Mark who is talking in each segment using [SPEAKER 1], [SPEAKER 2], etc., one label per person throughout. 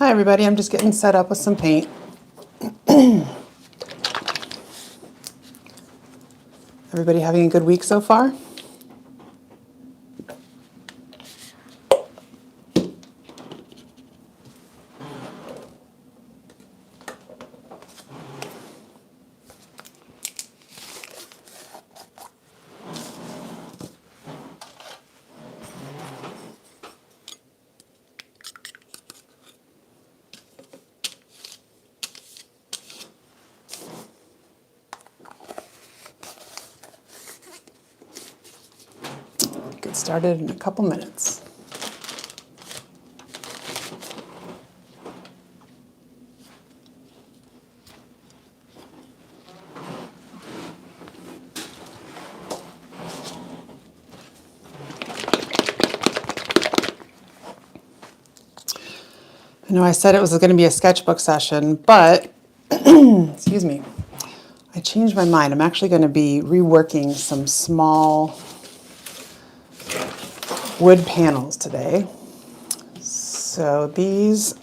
[SPEAKER 1] Hi everybody, I'm just getting set up with some paint. Everybody having a good week so far? Get started in a couple minutes. I know I said it was going to be a sketchbook session, but excuse me, I changed my mind. I'm actually going to be reworking some small wood panels today. So these,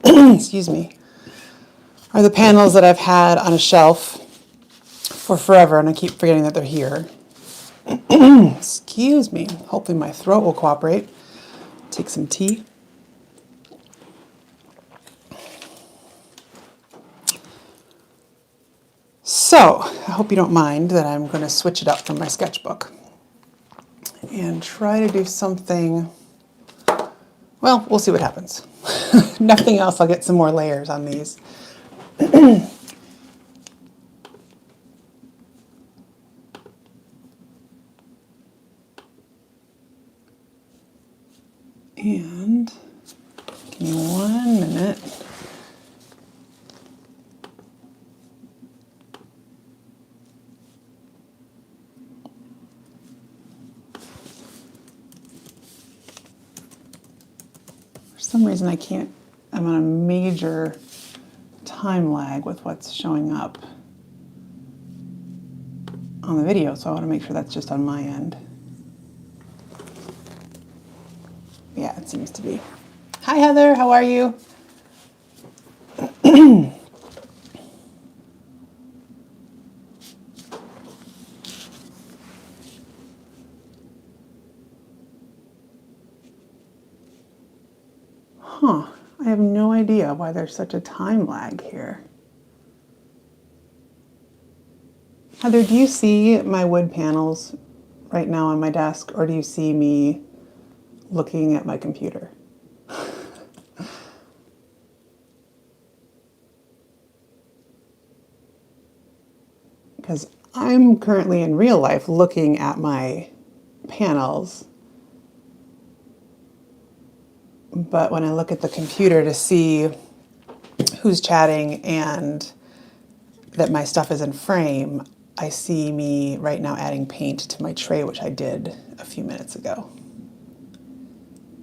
[SPEAKER 1] excuse me, are the panels that I've had on a shelf for forever, and I keep forgetting that they're here. Excuse me. Hopefully my throat will cooperate. Take some tea. So, I hope you don't mind that I'm going to switch it up from my sketchbook and try to do something. Well, we'll see what happens. Nothing else, I'll get some more layers on these. And give me 1 minute. For some reason I can't, I'm on a major time lag with what's showing up on the video, so I want to make sure that's just on my end. Yeah, it seems to be. Hi Heather, how are you? Huh, I have no idea why there's such a time lag here. Heather, do you see my wood panels right now on my desk, or do you see me looking at my computer? Because I'm currently in real life looking at my panels, but when I look at the computer to see who's chatting and that my stuff is in frame, I see me right now adding paint to my tray, which I did a few minutes ago.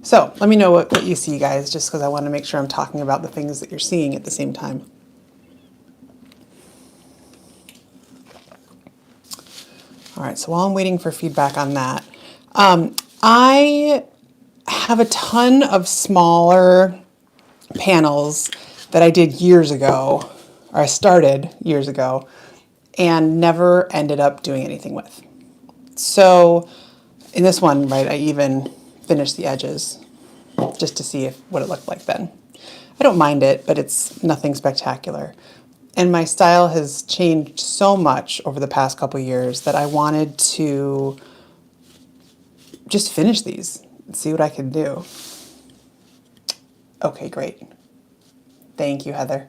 [SPEAKER 1] So let me know what you see, guys, just because I want to make sure I'm talking about the things that you're seeing at the same time. All right, so while I'm waiting for feedback on that, I have a ton of smaller panels that I did years ago, or I started years ago, and never ended up doing anything with. So in this one, right, I even finished the edges just to see what it looked like then. I don't mind it, but it's nothing spectacular. And my style has changed so much over the past couple years that I wanted to just finish these and see what I could do. Okay, great. Thank you, Heather.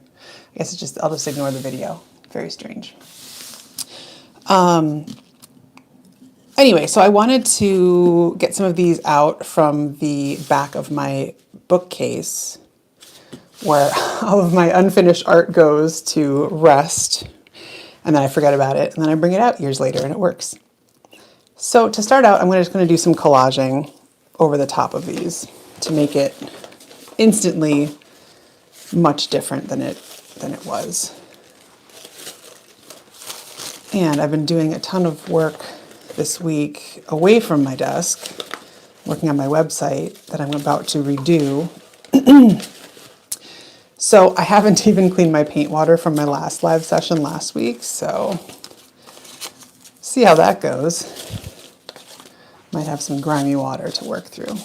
[SPEAKER 1] I guess I'll just ignore the video. Very strange. Anyway, so I wanted to get some of these out from the back of my bookcase where all of my unfinished art goes to rest, and then I forget about it, and then I bring it out years later and it works. So to start out, I'm just going to do some collaging over the top of these to make it instantly much different than it was. And I've been doing a ton of work this week away from my desk, working on my website that I'm about to redo. So I haven't even cleaned my paint water from my last live session last week, so see how that goes. Might have some grimy water to work through.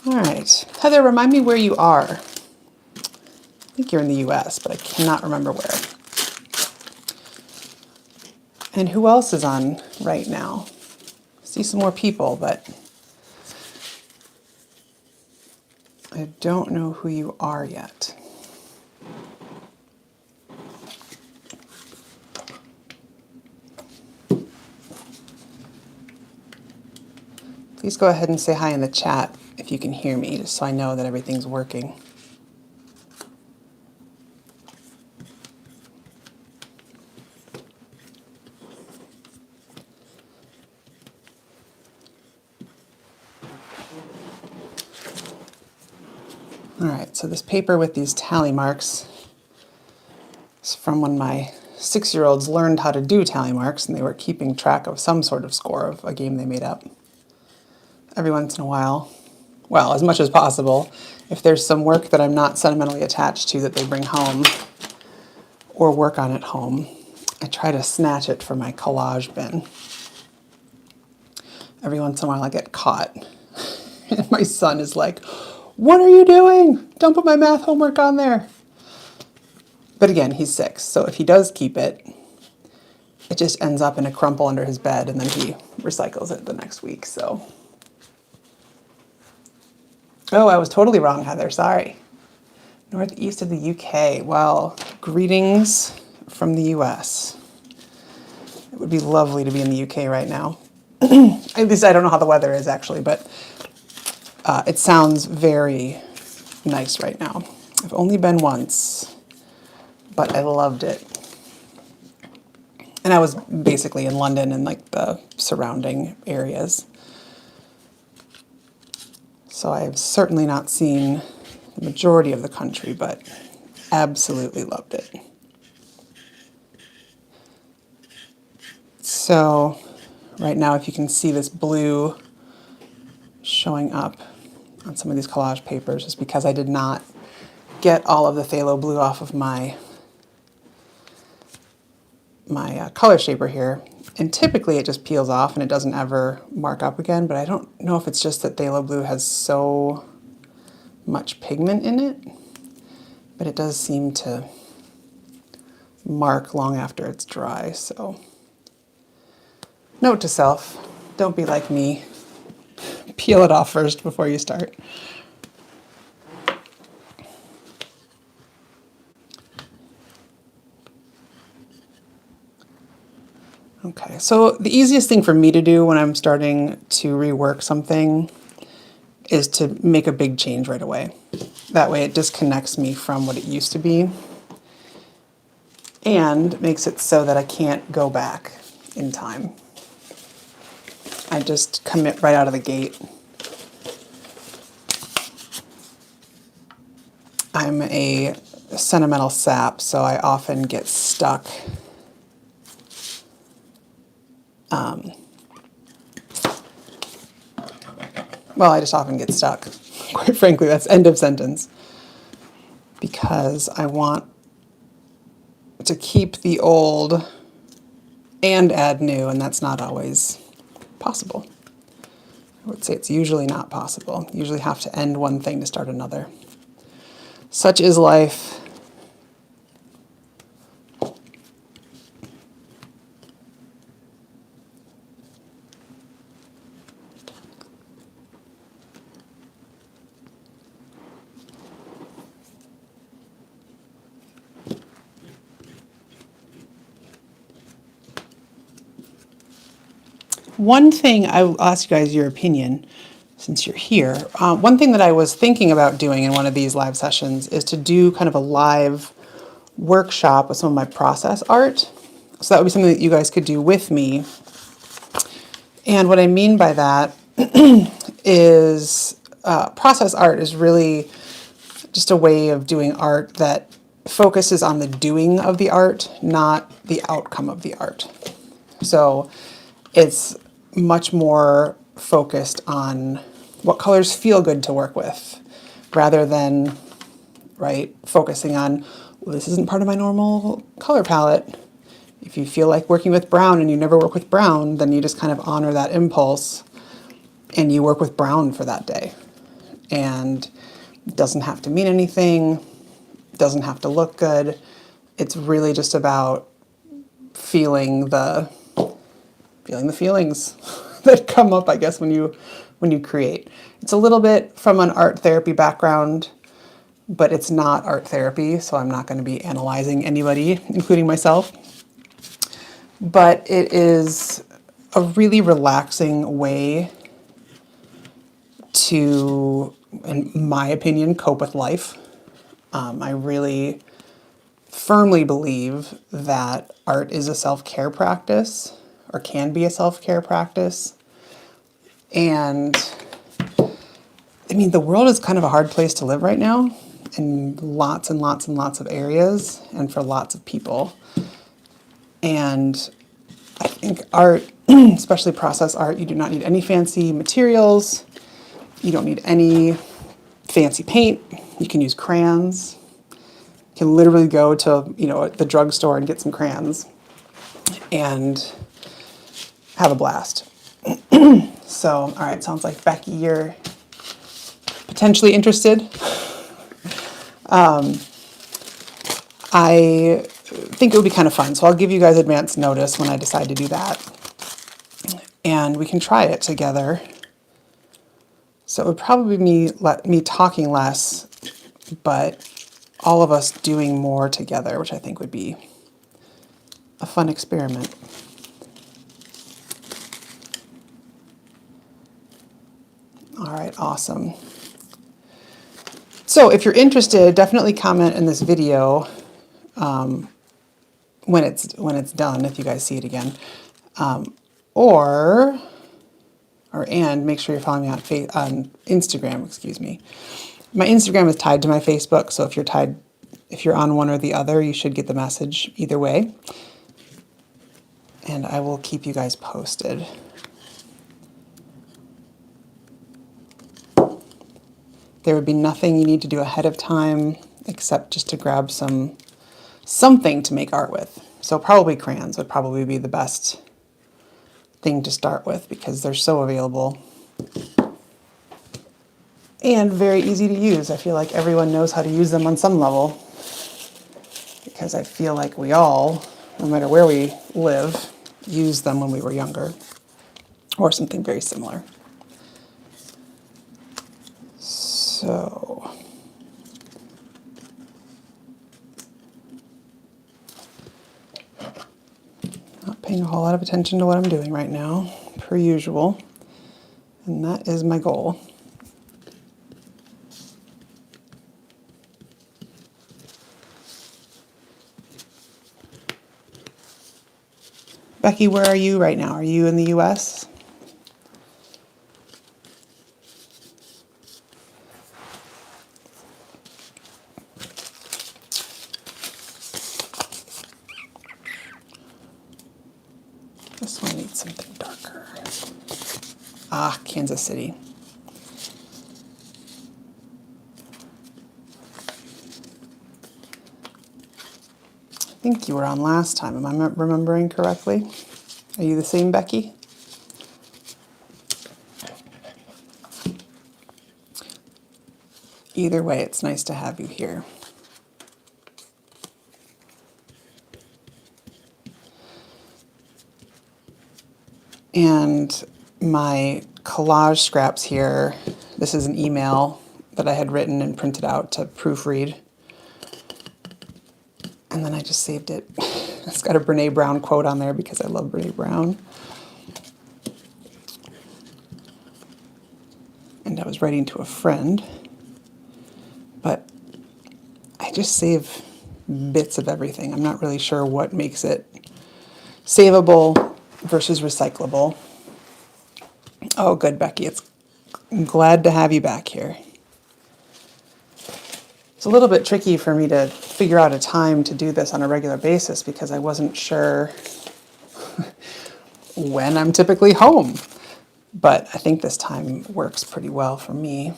[SPEAKER 1] All right, Heather, remind me where you are. I think you're in the US, but I cannot remember where. And who else is on right now? I see some more people, but I don't know who you are yet. Please go ahead and say hi in the chat if you can hear me, just so I know that everything's working. All right, so this paper with these tally marks is from when my 6-year-olds learned how to do tally marks and they were keeping track of some sort of score of a game they made up. Every once in a while, well, as much as possible, if there's some work that I'm not sentimentally attached to that they bring home or work on at home, I try to snatch it from my collage bin. Every once in a while I get caught. And my son is like, "What are you doing? Don't put my math homework on there." But again, he's 6, so if he does keep it, it just ends up in a crumple under his bed and then he recycles it the next week, so. Oh, I was totally wrong, Heather, sorry. Northeast of the UK. Well, greetings from the US. It would be lovely to be in the UK right now. At least I don't know how the weather is actually, but it sounds very nice right now. I've only been once, but I loved it. And I was basically in London and like the surrounding areas. So I've certainly not seen the majority of the country, but absolutely loved it. So right now, if you can see this blue showing up on some of these collage papers, is because I did not get all of the phthalo blue off of my color shaper here. And typically it just peels off and it doesn't ever mark up again, but I don't know if it's just that phthalo blue has so much pigment in it, but it does seem to mark long after it's dry, so. Note to self, don't be like me. Peel it off first before you start. Okay, so the easiest thing for me to do when I'm starting to rework something is to make a big change right away. That way it disconnects me from what it used to be and makes it so that I can't go back in time. I just commit right out of the gate. I'm a sentimental sap, so I often get stuck. Well, I just often get stuck. Quite frankly, that's end of sentence. Because I want to keep the old and add new, and that's not always possible. I would say it's usually not possible. You usually have to end one thing to start another. Such is life. One thing, I'll ask you guys your opinion since you're here. One thing that I was thinking about doing in one of these live sessions is to do kind of a live workshop with some of my process art. So that would be something that you guys could do with me. And what I mean by that is process art is really just a way of doing art that focuses on the doing of the art, not the outcome of the art. So it's much more focused on what colors feel good to work with, rather than, right, focusing on, well, this isn't part of my normal color palette. If you feel like working with brown and you never work with brown, then you just kind of honor that impulse and you work with brown for that day. And it doesn't have to mean anything, doesn't have to look good. It's really just about feeling the feelings that come up, I guess, when you create. It's a little bit from an art therapy background, but it's not art therapy, so I'm not going to be analyzing anybody, including myself. But it is a really relaxing way to, in my opinion, cope with life. I really firmly believe that art is a self-care practice, or can be a self-care practice. And I mean, the world is kind of a hard place to live right now, in lots and lots and lots of areas, and for lots of people. And I think art, especially process art, you do not need any fancy materials. You don't need any fancy paint. You can use crayons. You can literally go to, the drugstore and get some crayons and have a blast. So, all right, sounds like, Becky, you're potentially interested. I think it would be kind of fun, so I'll give you guys advance notice when I decide to do that. And we can try it together. So it would probably be me talking less, but all of us doing more together, which I think would be a fun experiment. All right, awesome. So if you're interested, definitely comment in this video when it's done, if you guys see it again. And make sure you're following me on Instagram, excuse me. My Instagram is tied to my Facebook, so if you're on one or the other, you should get the message either way. And I will keep you guys posted. There would be nothing you need to do ahead of time except just to grab something to make art with. So probably crayons would probably be the best thing to start with, because they're so available and very easy to use. I feel like everyone knows how to use them on some level, because I feel like we all, no matter where we live, used them when we were younger, or something very similar. So not paying a whole lot of attention to what I'm doing right now, per usual, and that is my goal. Becky, where are you right now? Are you in the US? This one needs something darker. Ah, Kansas City. I think you were on last time. Am I remembering correctly? Are you the same Becky? Either way, it's nice to have you here. And my collage scraps here, this is an email that I had written and printed out to proofread. And then I just saved it. It's got a Brene Brown quote on there because I love Brene Brown. And I was writing to a friend. But I just save bits of everything. I'm not really sure what makes it savable versus recyclable. Oh, good, Becky. I'm glad to have you back here. It's a little bit tricky for me to figure out a time to do this on a regular basis because I wasn't sure when I'm typically home. but I think this time works pretty well for me.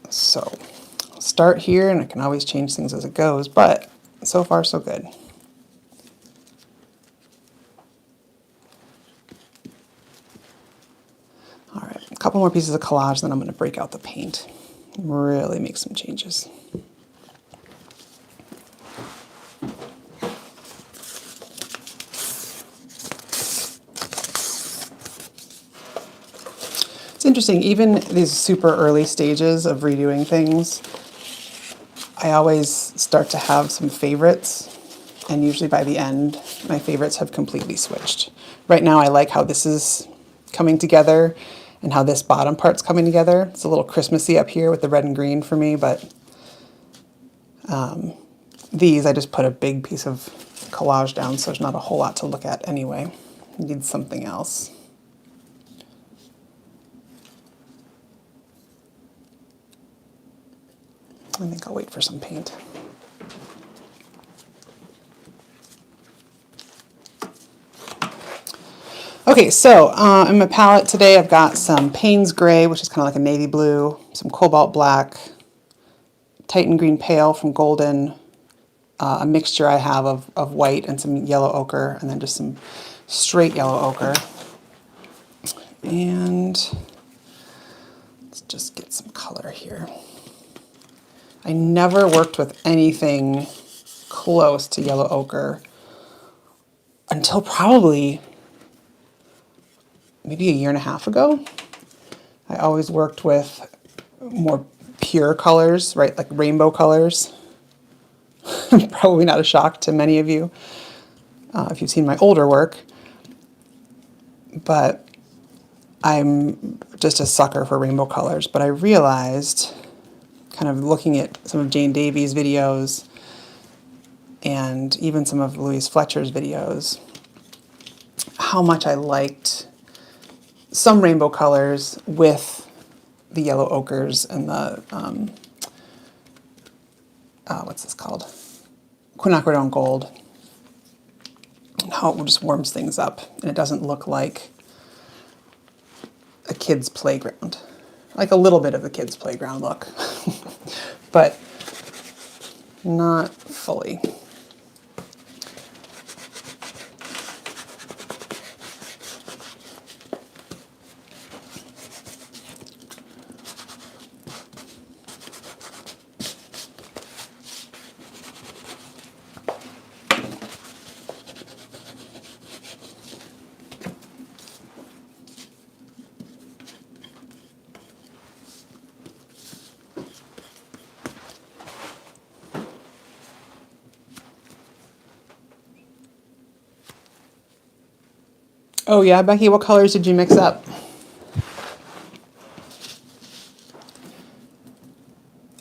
[SPEAKER 1] So I'll start here, and I can always change things as it goes, but so far so good. All right, a couple more pieces of collage, then I'm going to break out the paint and really make some changes. It's interesting, even these super early stages of redoing things, I always start to have some favorites, and usually by the end, my favorites have completely switched. Right now I like how this is coming together and how this bottom part's coming together. It's a little Christmassy up here with the red and green for me, but these, I just put a big piece of collage down, so there's not a whole lot to look at anyway. I need something else. I think I'll wait for some paint. Okay, so in my palette today I've got some Payne's Gray, which is kind of like a navy blue, some Cobalt Black, Titan Green Pale from Golden, a mixture I have of white and some yellow ochre, and then just some straight yellow ochre. And let's just get some color here. I never worked with anything close to yellow ochre until probably maybe a year and a half ago. I always worked with more pure colors, right, like rainbow colors. Probably not a shock to many of you if you've seen my older work, but I'm just a sucker for rainbow colors. But I realized, kind of looking at some of Jane Davies' videos and even some of Louise Fletcher's videos, how much I liked some rainbow colors with the yellow ochres and the, what's this called? Quinacridone gold. And how it just warms things up and it doesn't look like a kid's playground. Like a little bit of a kid's playground look, but not fully. Oh yeah, Becky, what colors did you mix up?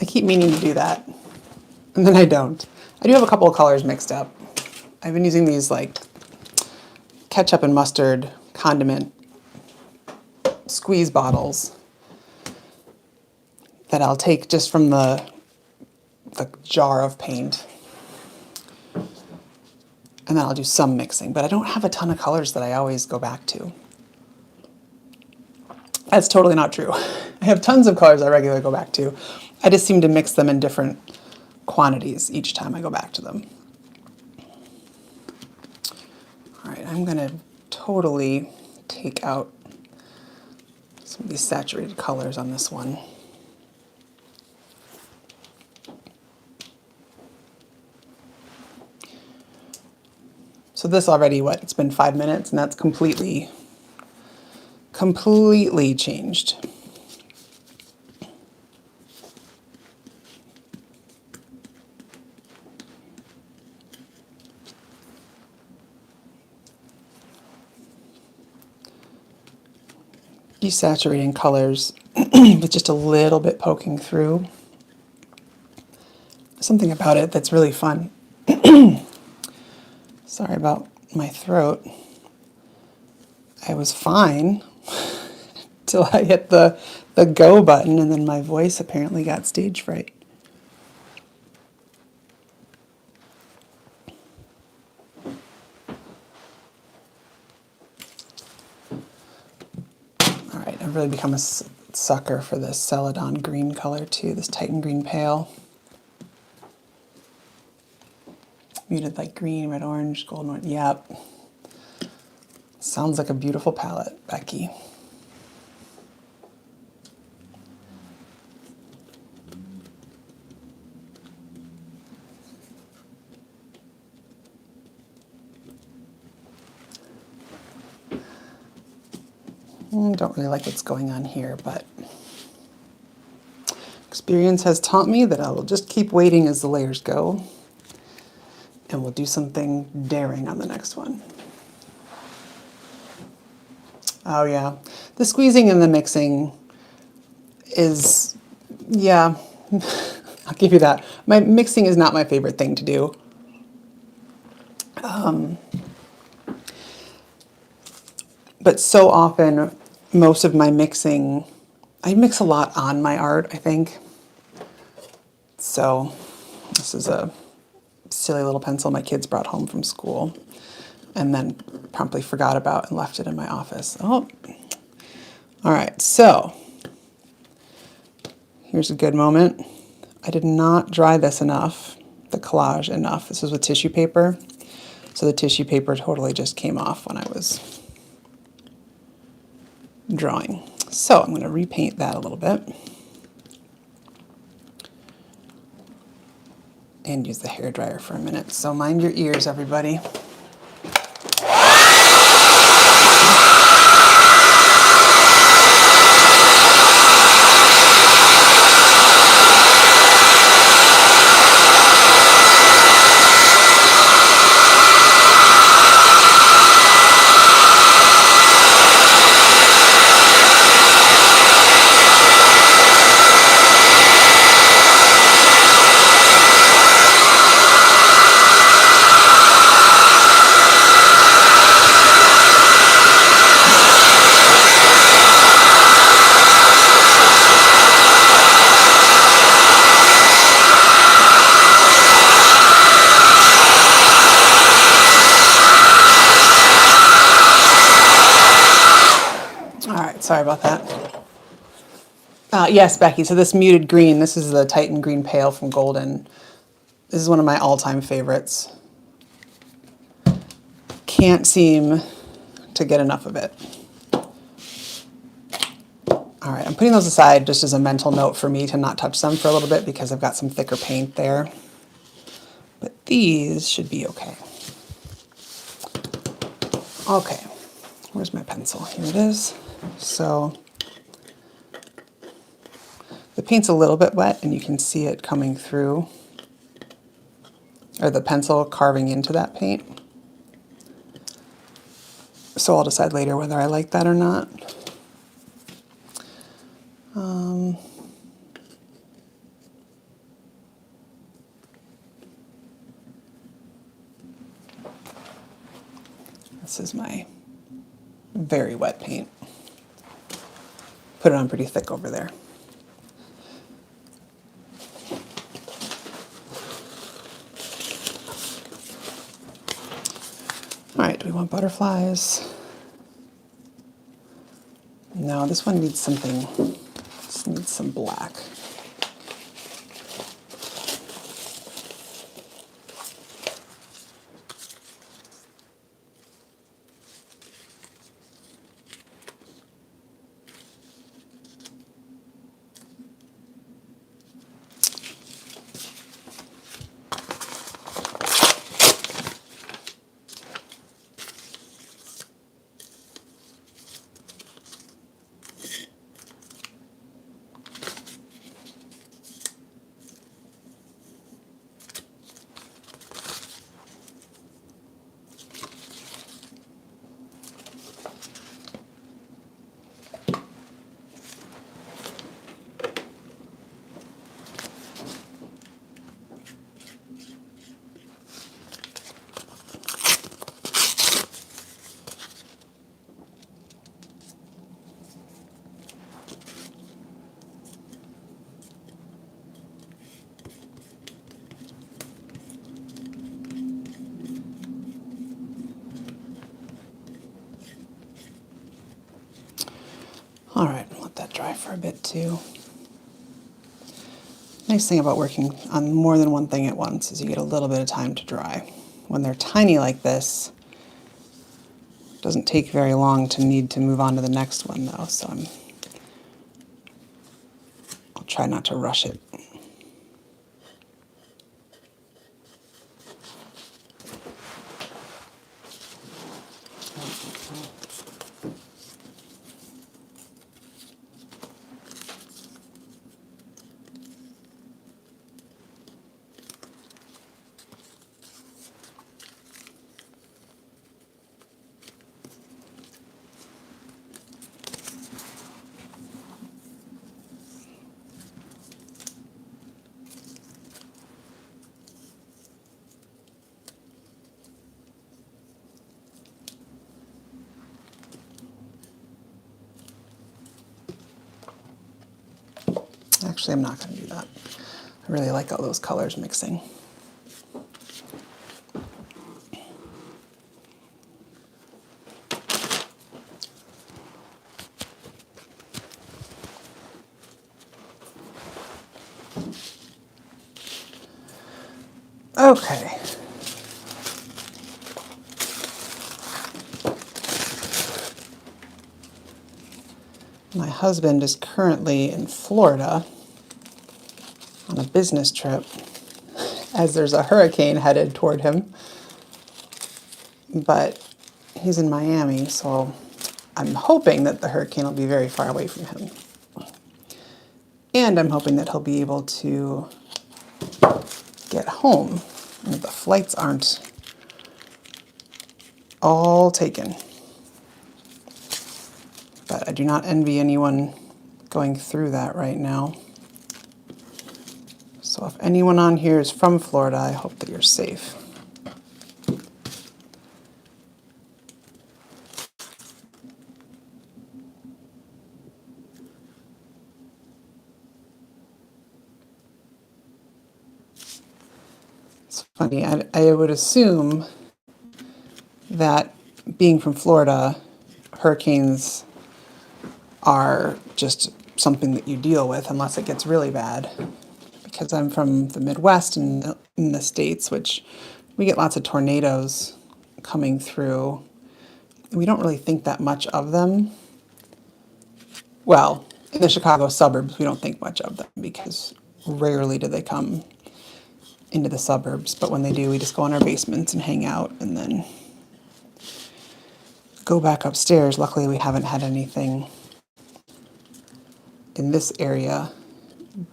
[SPEAKER 1] I keep meaning to do that, and then I don't. I do have a couple of colors mixed up. I've been using these like ketchup and mustard condiment squeeze bottles that I'll take just from the jar of paint. And then I'll do some mixing, but I don't have a ton of colors that I always go back to. That's totally not true. I have tons of colors I regularly go back to. I just seem to mix them in different quantities each time I go back to them. All right, I'm gonna totally take out some of these saturated colors on this one. So this already, what, it's been 5 minutes, and that's completely changed. Desaturating colors with just a little bit poking through. Something about it that's really fun. Sorry about my throat. I was fine till I hit the go button, and then my voice apparently got stage fright. I've really become a sucker for this Celadon green color too, this Titan Green Pale. Muted light green, red, orange, gold, orange. Yep. Sounds like a beautiful palette, Becky. Don't really like what's going on here, but experience has taught me that I will just keep waiting as the layers go, and we'll do something daring on the next one. Oh yeah, the squeezing and the mixing is, yeah, I'll give you that. My mixing is not my favorite thing to do. But so often, most of my mixing, I mix a lot on my art, I think. So this is a silly little pencil my kids brought home from school and then promptly forgot about and left it in my office. Oh, all right, so here's a good moment. I did not dry this enough, the collage enough. This is with tissue paper. So the tissue paper totally just came off when I was drawing. So I'm going to repaint that a little bit and use the hairdryer for a minute. So mind your ears, everybody. Sorry about that. Yes, Becky, so this muted green, this is the Titan Green Pale from Golden. This is one of my all-time favorites. Can't seem to get enough of it. All right, I'm putting those aside just as a mental note for me to not touch them for a little bit because I've got some thicker paint there. But these should be okay. Okay, where's my pencil? Here it is. So the paint's a little bit wet and you can see it coming through, or the pencil carving into that paint. So I'll decide later whether I like that or not. This is my very wet paint. Put it on pretty thick over there. All right, do we want butterflies? No, this one needs something, this needs some black. for a bit too. Nice thing about working on more than one thing at once is you get a little bit of time to dry. When they're tiny like this, it doesn't take very long to need to move on to the next one though, so I'll try not to rush it. Actually, I'm not going to do that. I really like all those colors mixing. Okay. My husband is currently in Florida on a business trip as there's a hurricane headed toward him. But he's in Miami, so I'm hoping that the hurricane will be very far away from him. And I'm hoping that he'll be able to get home and that the flights aren't all taken. But I do not envy anyone going through that right now. So if anyone on here is from Florida, I hope that you're safe. It's funny, I would assume that being from Florida, hurricanes are just something that you deal with unless it gets really bad. Because I'm from the Midwest and in the States, which we get lots of tornadoes coming through. We don't really think that much of them. Well, in the Chicago suburbs, we don't think much of them because rarely do they come into the suburbs. But when they do, we just go in our basements and hang out and then go back upstairs. Luckily, we haven't had anything in this area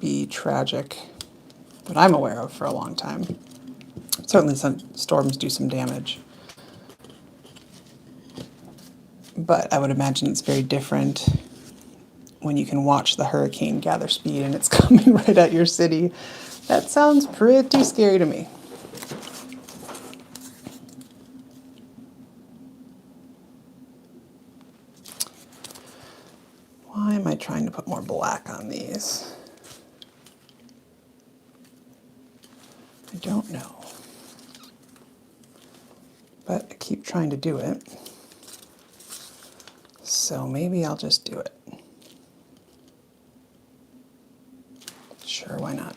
[SPEAKER 1] be tragic that I'm aware of for a long time. Certainly some storms do some damage. But I would imagine it's very different when you can watch the hurricane gather speed and it's coming right at your city. That sounds pretty scary to me. Why am I trying to put more black on these? I don't know. But I keep trying to do it. So maybe I'll just do it. Sure, why not?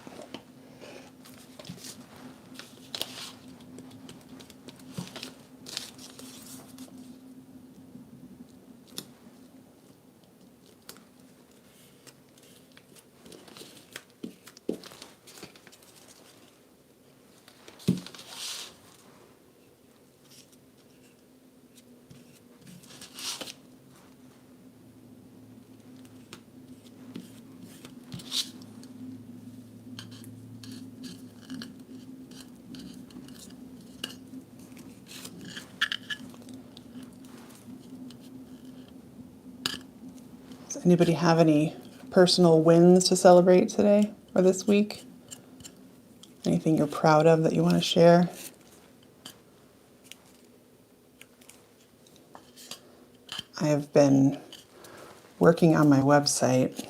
[SPEAKER 1] Does anybody have any personal wins to celebrate today or this week? Anything you're proud of that you want to share? I have been working on my website.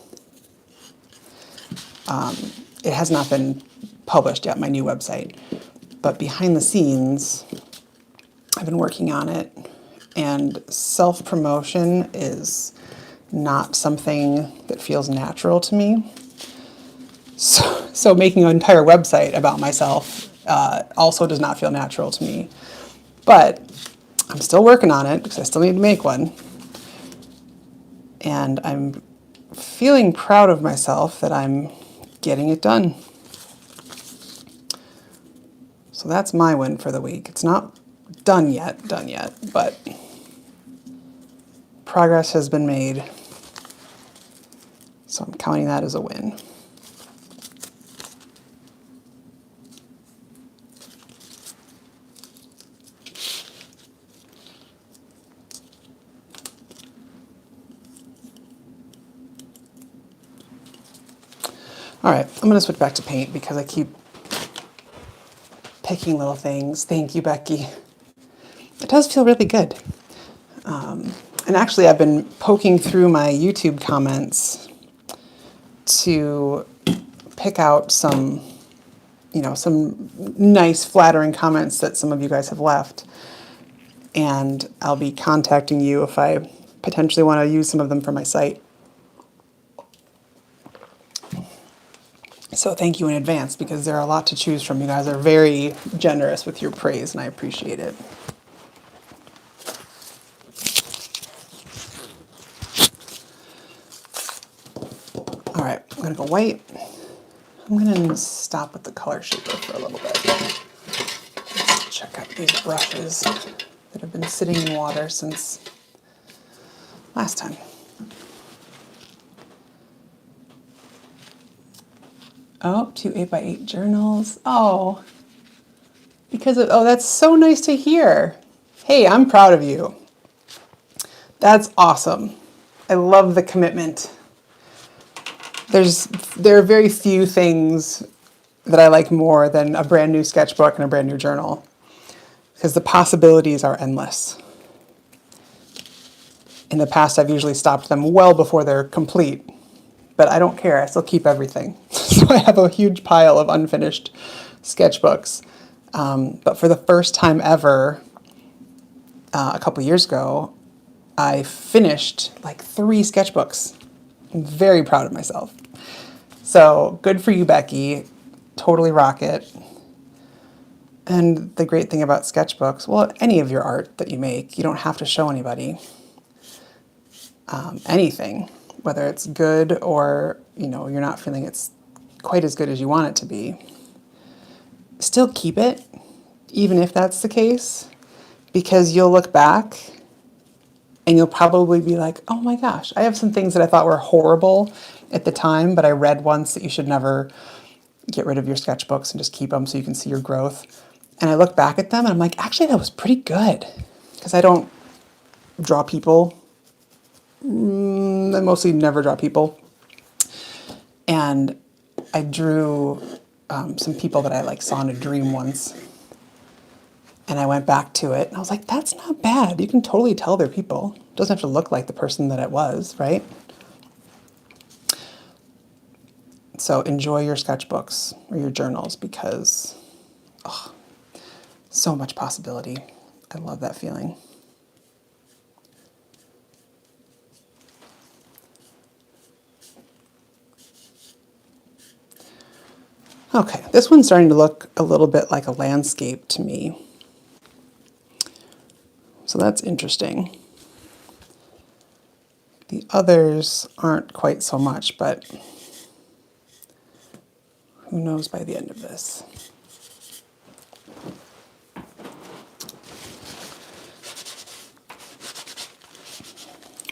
[SPEAKER 1] It has not been published yet, my new website, but behind the scenes, I've been working on it, and self-promotion is not something that feels natural to me. So making an entire website about myself also does not feel natural to me. But I'm still working on it because I still need to make one. And I'm feeling proud of myself that I'm getting it done. So that's my win for the week. It's not done yet, but progress has been made. So I'm counting that as a win. All right, I'm going to switch back to paint because I keep picking little things. Thank you, Becky. It does feel really good. And actually, I've been poking through my YouTube comments to pick out some, some nice, flattering comments that some of you guys have left. And I'll be contacting you if I potentially want to use some of them for my site. So thank you in advance because there are a lot to choose from. You guys are very generous with your praise and I appreciate it. All right, I'm gonna go white. I'm gonna stop with the color shaper for a little bit. Let's check out these brushes that have been sitting in water since last time. Oh, 2 8x8 journals. Oh, that's so nice to hear. Hey, I'm proud of you. That's awesome. I love the commitment. There are very few things that I like more than a brand new sketchbook and a brand new journal because the possibilities are endless. In the past, I've usually stopped them well before they're complete, but I don't care. I still keep everything. So I have a huge pile of unfinished sketchbooks. But for the first time ever, a couple years ago, I finished like 3 sketchbooks. I'm very proud of myself. So good for you, Becky. Totally rock it. And the great thing about sketchbooks, well, any of your art that you make, you don't have to show anybody anything, whether it's good or, you're not feeling it's quite as good as you want it to be. Still keep it, even if that's the case, because you'll look back and you'll probably be like, oh my gosh, I have some things that I thought were horrible at the time, but I read once that you should never get rid of your sketchbooks and just keep them so you can see your growth. And I look back at them and I'm like, actually, that was pretty good. Because I don't draw people. I mostly never draw people. And I drew some people that I saw in a dream once. And I went back to it and I was like, that's not bad. You can totally tell they're people. It doesn't have to look like the person that it was, right? So enjoy your sketchbooks or your journals because so much possibility. I love that feeling. Okay, this one's starting to look a little bit like a landscape to me. So that's interesting. The others aren't quite so much, but who knows by the end of this.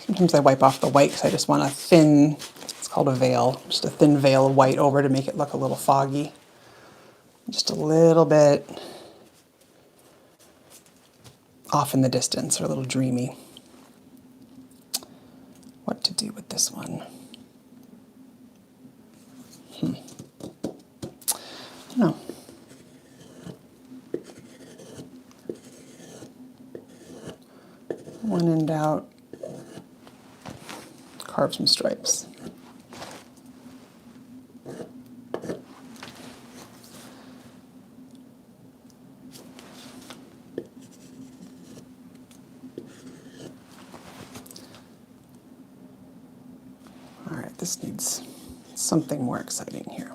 [SPEAKER 1] Sometimes I wipe off the white because I just want a thin, it's called a veil, just a thin veil of white over to make it look a little foggy. Just a little bit off in the distance or a little dreamy. What to do with this one? I don't know. When in doubt, carve some stripes. This needs something more exciting here.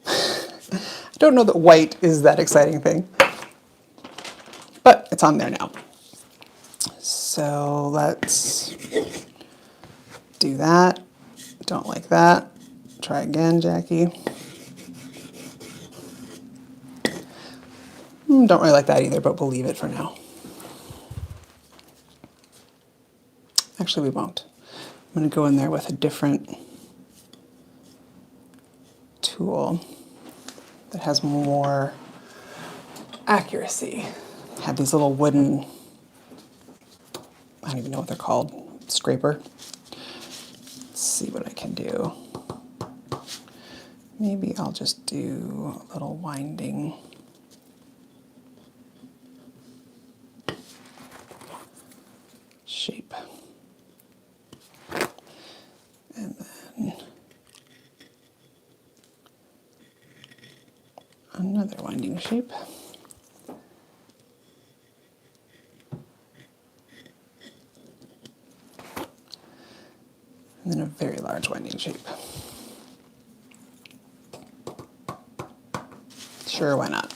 [SPEAKER 1] I don't know that white is that exciting thing, but it's on there now. So let's do that. Don't like that. Try again, Jackie. Don't really like that either, but we'll leave it for now. Actually, we won't. I'm going to go in there with a different tool that has more accuracy. Have these little wooden, I don't even know what they're called, scraper. Let's see what I can do. Maybe I'll just do a little winding. Shape. And then another winding shape. And then a very large winding shape. Sure, why not?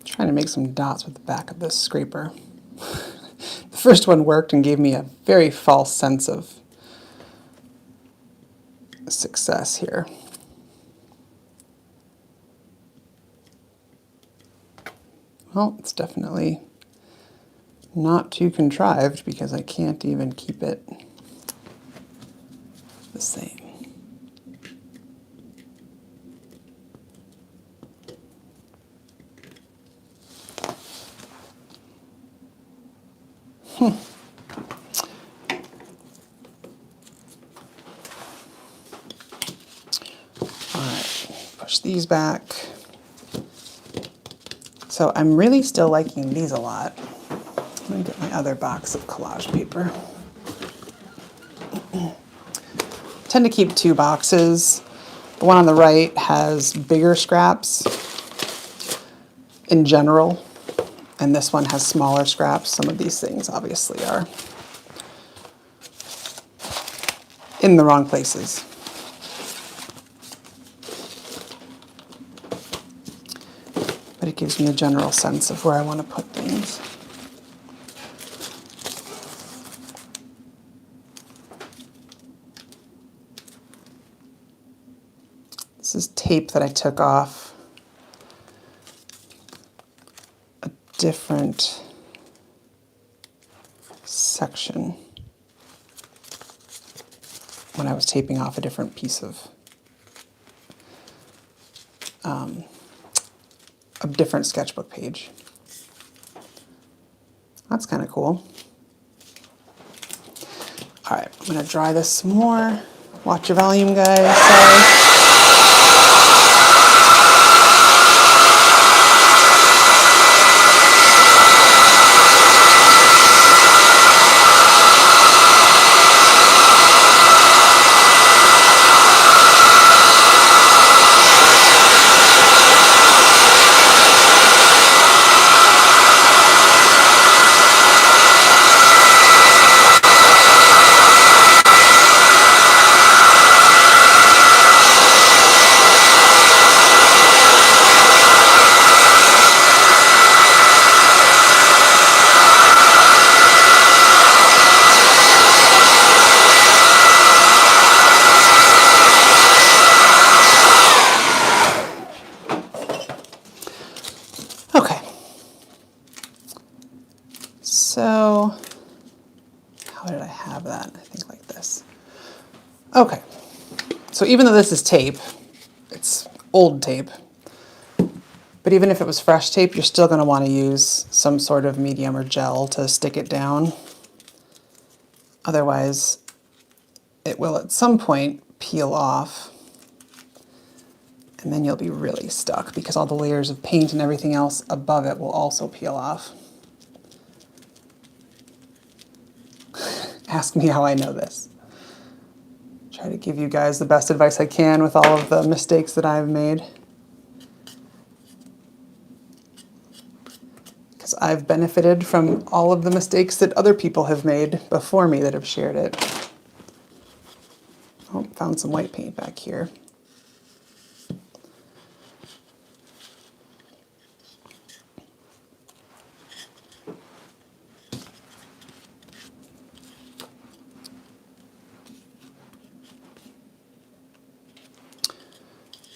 [SPEAKER 1] Trying to make some dots with the back of this scraper. The first one worked and gave me a very false sense of success here. Well, it's definitely not too contrived because I can't even keep it the same. Push these back. So I'm really still liking these a lot. Let me get my other box of collage paper. Tend to keep two boxes. The one on the right has bigger scraps in general, and this one has smaller scraps. Some of these things obviously are in the wrong places. But it gives me a general sense of where I want to put things. This is tape that I took off a different section when I was taping off a different piece of a different sketchbook page. That's kind of cool. All right, I'm gonna dry this some more. Watch your volume, guys. Sorry. Okay. So, how did I have that? I think like this. Okay. So even though this is tape, it's old tape, But even if it was fresh tape, you're still going to want to use some sort of medium or gel to stick it down. Otherwise, it will at some point peel off. And then you'll be really stuck because all the layers of paint and everything else above it will also peel off. Ask me how I know this. Try to give you guys the best advice I can with all of the mistakes that I've made. Because I've benefited from all of the mistakes that other people have made before me that have shared it. Oh, found some white paint back here.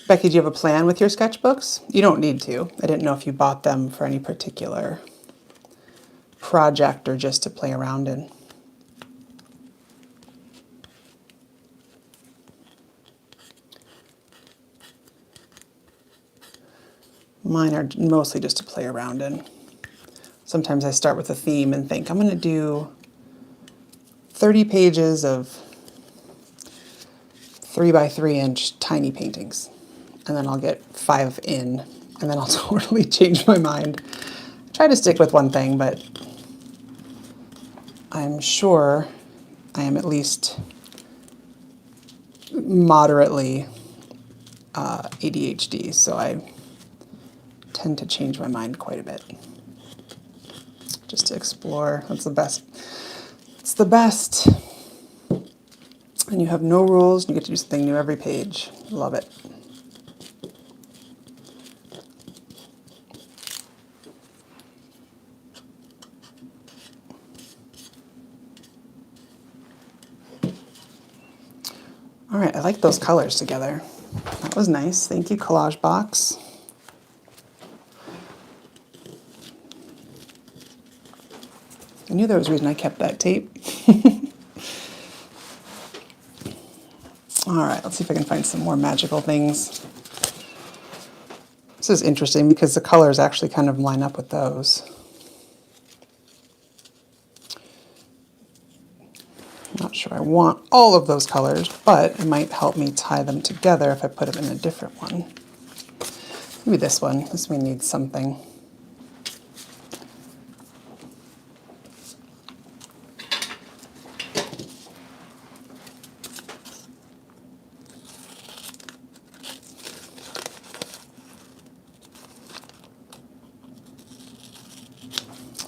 [SPEAKER 1] Becky, do you have a plan with your sketchbooks? You don't need to. I didn't know if you bought them for any particular project or just to play around in. Mine are mostly just to play around in. Sometimes I start with a theme and think, I'm going to do 30 pages of 3 by 3 inch tiny paintings. And then I'll get 5 in, and then I'll totally change my mind. Try to stick with one thing, but I'm sure I am at least moderately ADHD, so I tend to change my mind quite a bit. Just to explore, that's the best. It's the best. And you have no rules, and you get to do something new every page. Love it. All right, I like those colors together. That was nice. Thank you, Collage Box. I knew there was a reason I kept that tape. All right, let's see if I can find some more magical things. This is interesting because the colors actually kind of line up with those. Not sure I want all of those colors, but it might help me tie them together if I put them in a different one. Maybe this one. This one needs something.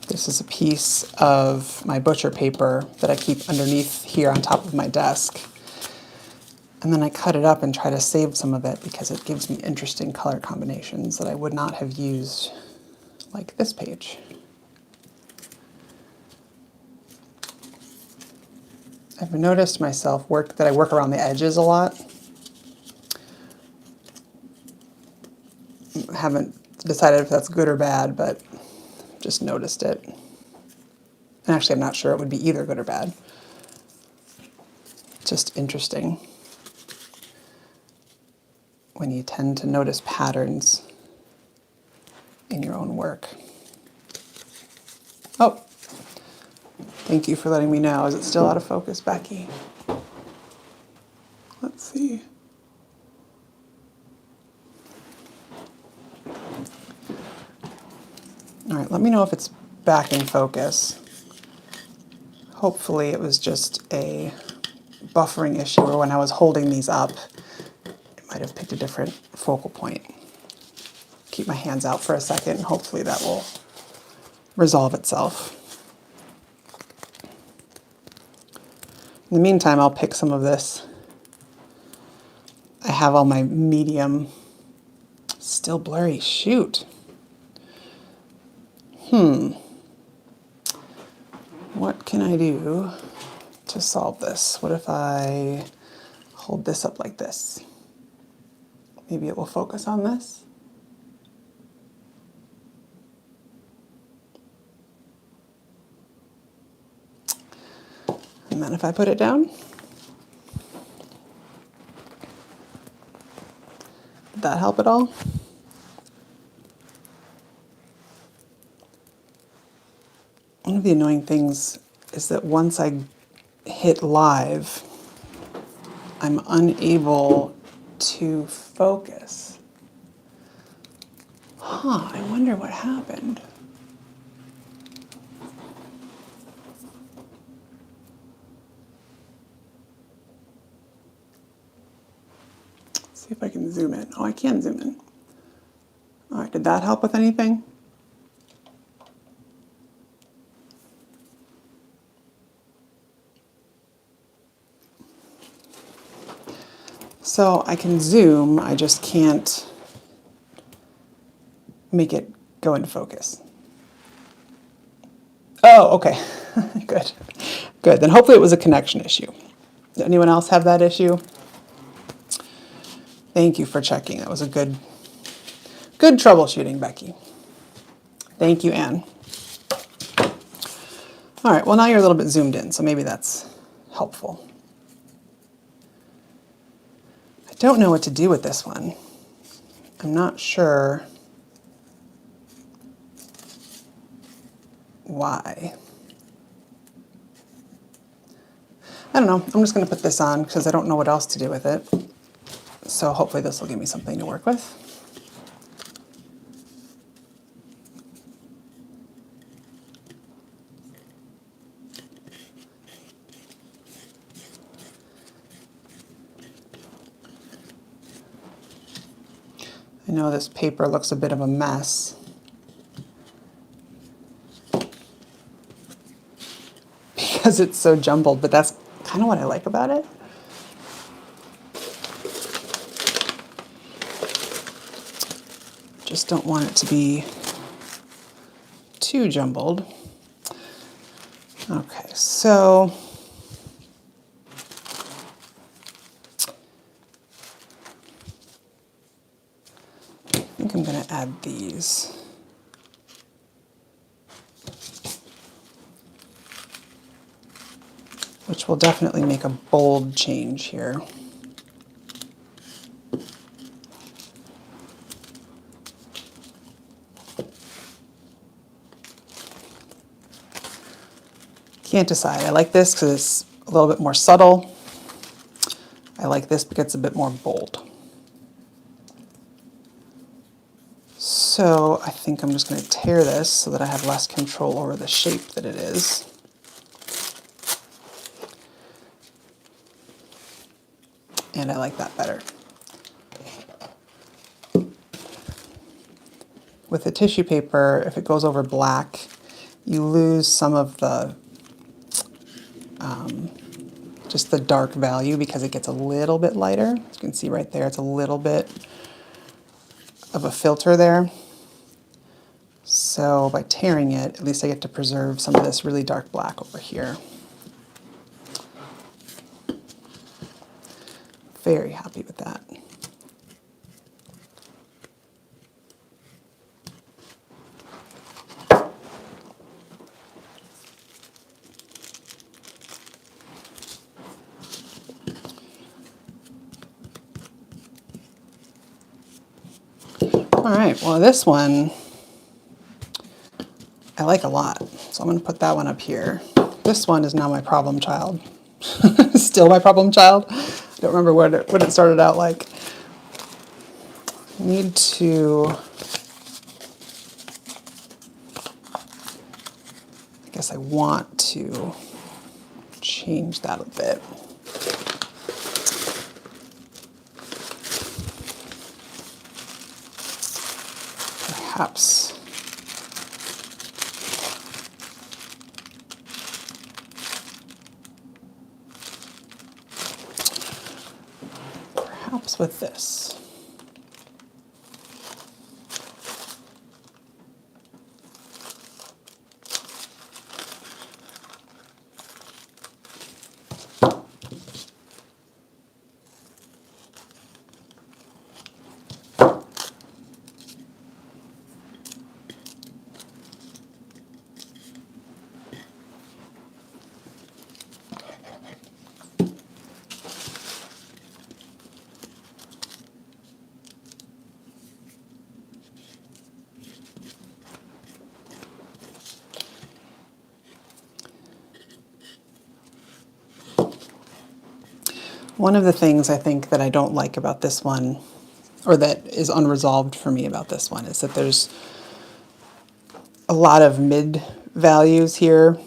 [SPEAKER 1] This is a piece of my butcher paper that I keep underneath here on top of my desk. And then I cut it up and try to save some of it because it gives me interesting color combinations that I would not have used, like this page. I've noticed myself that I work around the edges a lot. Haven't decided if that's good or bad, but just noticed it. And actually, I'm not sure it would be either good or bad. Just interesting when you tend to notice patterns in your own work. Oh, thank you for letting me know. Is it still out of focus, Becky? Let's see. All right, let me know if it's back in focus. Hopefully it was just a buffering issue, or when I was holding these up, it might have picked a different focal point. Keep my hands out for a second, and hopefully that will resolve itself. In the meantime, I'll pick some of this. I have all my medium, still blurry, shoot. What can I do to solve this? What if I hold this up like this? Maybe it will focus on this. And then if I put it down, did that help at all? one of the annoying things is that once I hit live, I'm unable to focus. Huh, I wonder what happened. Let's see if I can zoom in. Oh, I can zoom in. All right, did that help with anything? So I can zoom, I just can't make it go into focus. Oh, okay. Good. Good. Then hopefully it was a connection issue. Did anyone else have that issue? Thank you for checking. That was a good troubleshooting, Becky. Thank you, Anne. All right, well now you're a little bit zoomed in, so maybe that's helpful. I don't know what to do with this one. I'm not sure why. I don't know. I'm just going to put this on because I don't know what else to do with it. So hopefully this will give me something to work with. I know this paper looks a bit of a mess. Because it's so jumbled, but that's kind of what I like about it. Just don't want it to be too jumbled. Okay, so I think I'm going to add these. Which will definitely make a bold change here. Can't decide. I like this because it's a little bit more subtle. I like this because it's a bit more bold. So I think I'm just going to tear this so that I have less control over the shape that it is. And I like that better. With the tissue paper, if it goes over black, you lose some of the just the dark value because it gets a little bit lighter. As you can see right there, it's a little bit of a filter there. So by tearing it, at least I get to preserve some of this really dark black over here. Very happy with that. All right, well this one I like a lot, so I'm going to put that one up here. This one is now my problem child. Still my problem child. I don't remember what it started out like. I need to, I guess I want to change that a bit. Perhaps with this. One of the things I think that I don't like about this one, or that is unresolved for me about this one, is that there's a lot of mid values here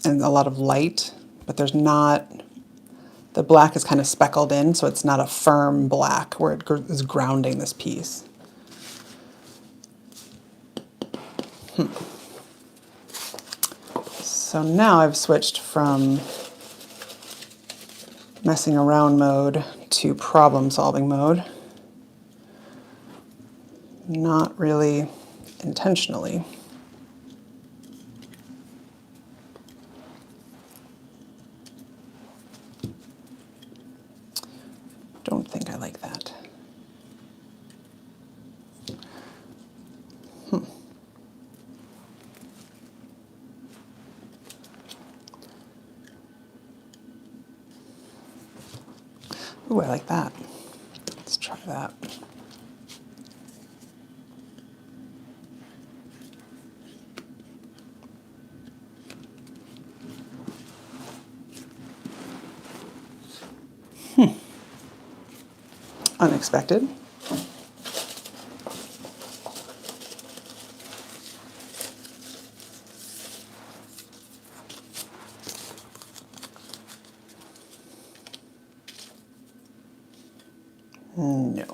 [SPEAKER 1] and a lot of light, but there's not, the black is kind of speckled in, so it's not a firm black where it is grounding this piece. So now I've switched from messing around mode to problem solving mode. Not really intentionally. Don't think I like that. Ooh, I like that. Let's try that. Unexpected. No.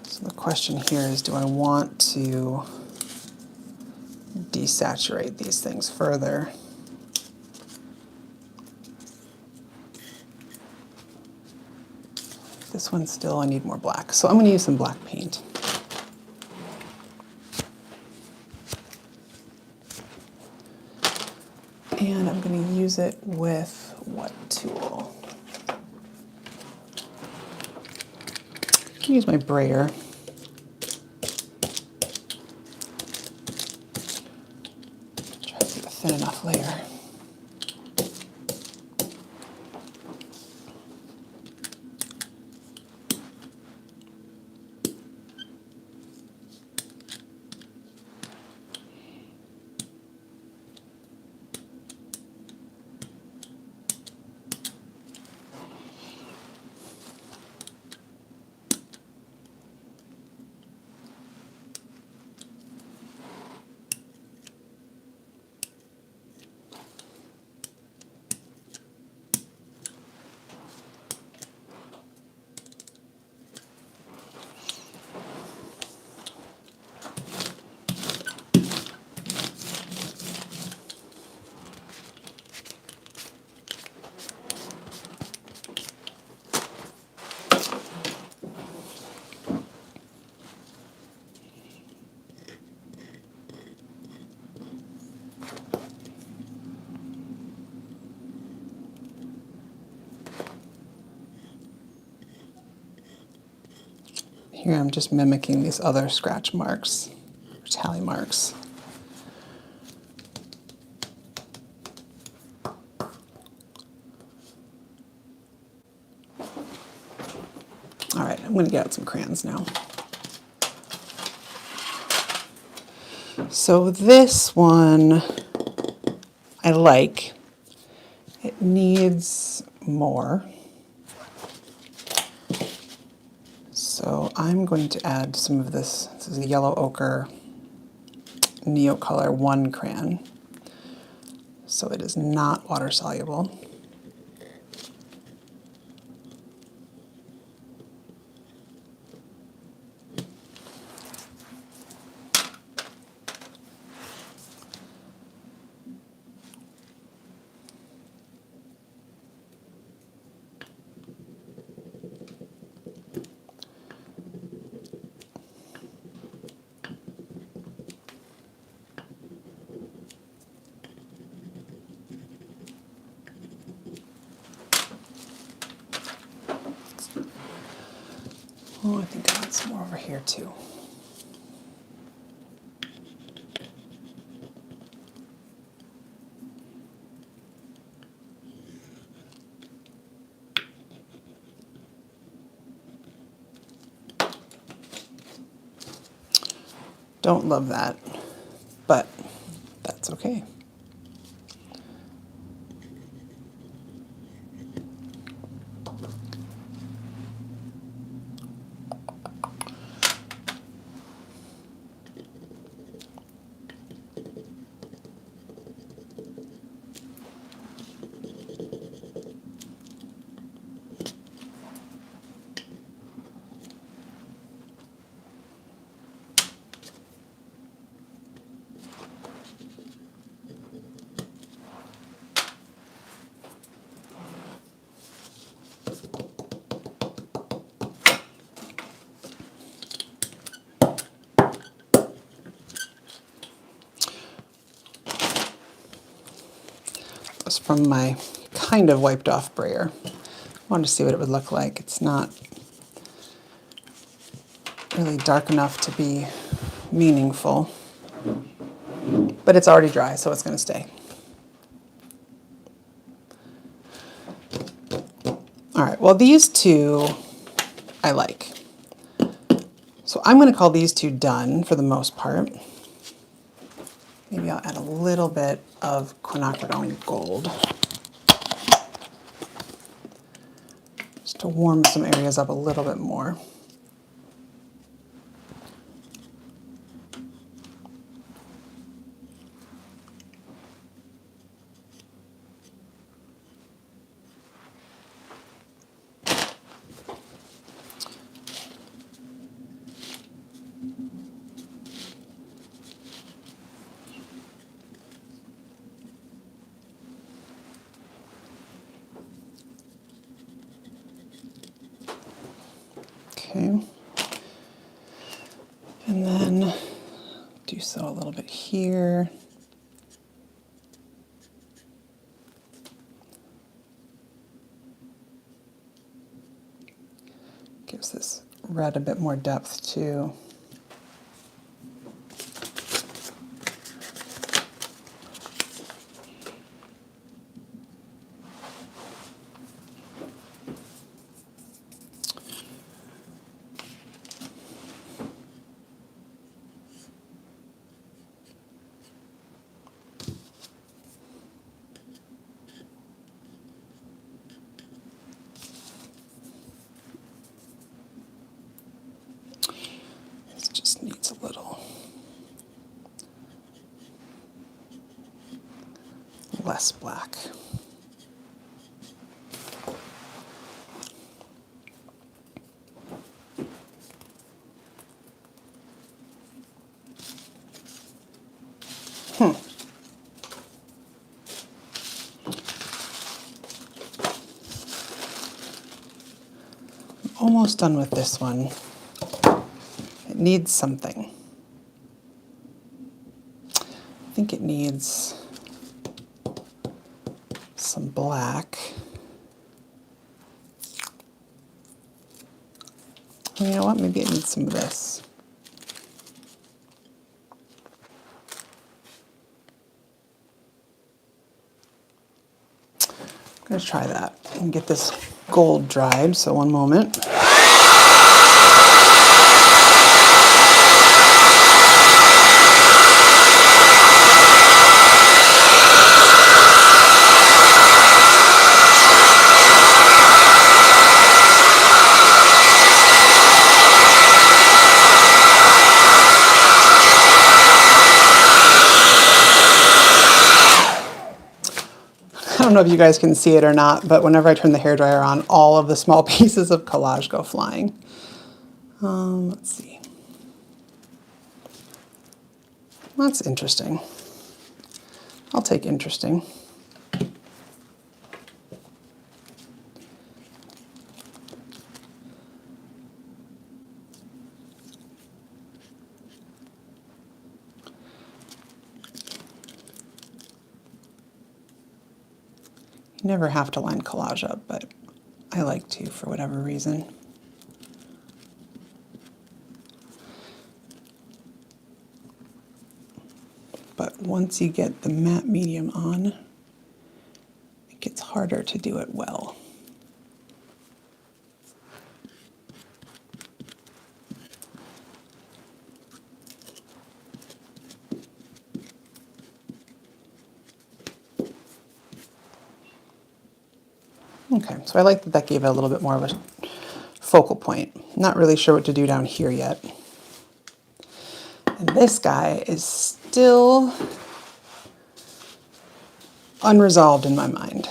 [SPEAKER 1] So the question here is, do I want to desaturate these things further? This one still, I need more black. So I'm going to use some black paint. And I'm going to use it with what tool? I can use my brayer. Try to get a thin enough layer. Here I'm just mimicking these other scratch marks, or tally marks. All right, I'm going to get out some crayons now. So this one I like. It needs more. So I'm going to add some of this. This is a yellow ochre Neocolor 1 crayon. So it is not water soluble. Oh, I think I want some more over here too. Don't love that, but that's okay. It's from my kind of wiped off brayer. I wanted to see what it would look like. It's not really dark enough to be meaningful, but it's already dry, so it's going to stay. All right, well, these two I like. So I'm going to call these two done for the most part. Maybe I'll add a little bit of quinacridone gold just to warm some areas up a little bit more. Okay, and then do so a little bit here. Gives this red a bit more depth too. Needs a little less black. Almost done with this one. It needs something. I think it needs some black. Oh, you know what? Maybe it needs some of this. I'm going to try that and get this gold dried, so one moment. I don't know if you guys can see it or not, but whenever I turn the hairdryer on, all of the small pieces of collage go flying. Let's see. That's interesting. I'll take interesting. You never have to line collage up, but I like to for whatever reason. But once you get the matte medium on, it gets harder to do it well. Okay, so I like that that gave it a little bit more of a focal point. Not really sure what to do down here yet. And this guy is still unresolved in my mind.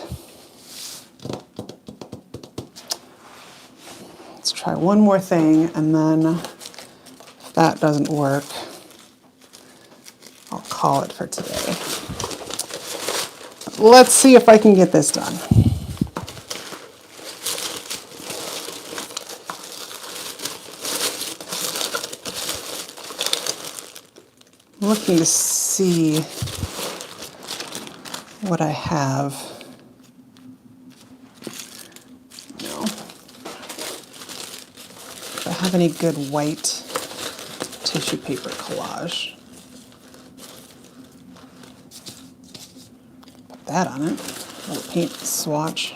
[SPEAKER 1] Let's try one more thing, and then if that doesn't work, I'll call it for today. Let's see if I can get this done. I'm looking to see what I have. No. Do I have any good white tissue paper collage? Put that on it. A little paint swatch.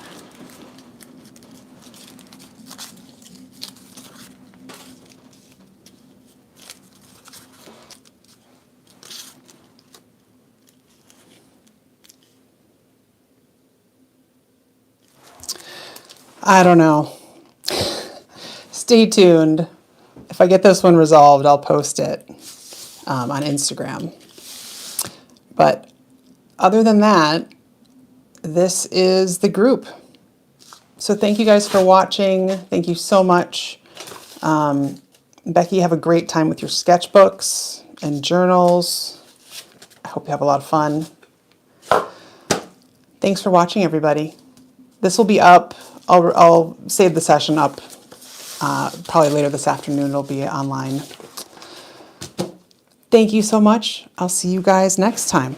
[SPEAKER 1] I don't know. Stay tuned. If I get this one resolved, I'll post it on Instagram. But other than that, this is the group. So thank you guys for watching. Thank you so much. Becky, have a great time with your sketchbooks and journals. I hope you have a lot of fun. Thanks for watching, everybody. This will be up. I'll save the session up probably later this afternoon. It'll be online. Thank you so much. I'll see you guys next time.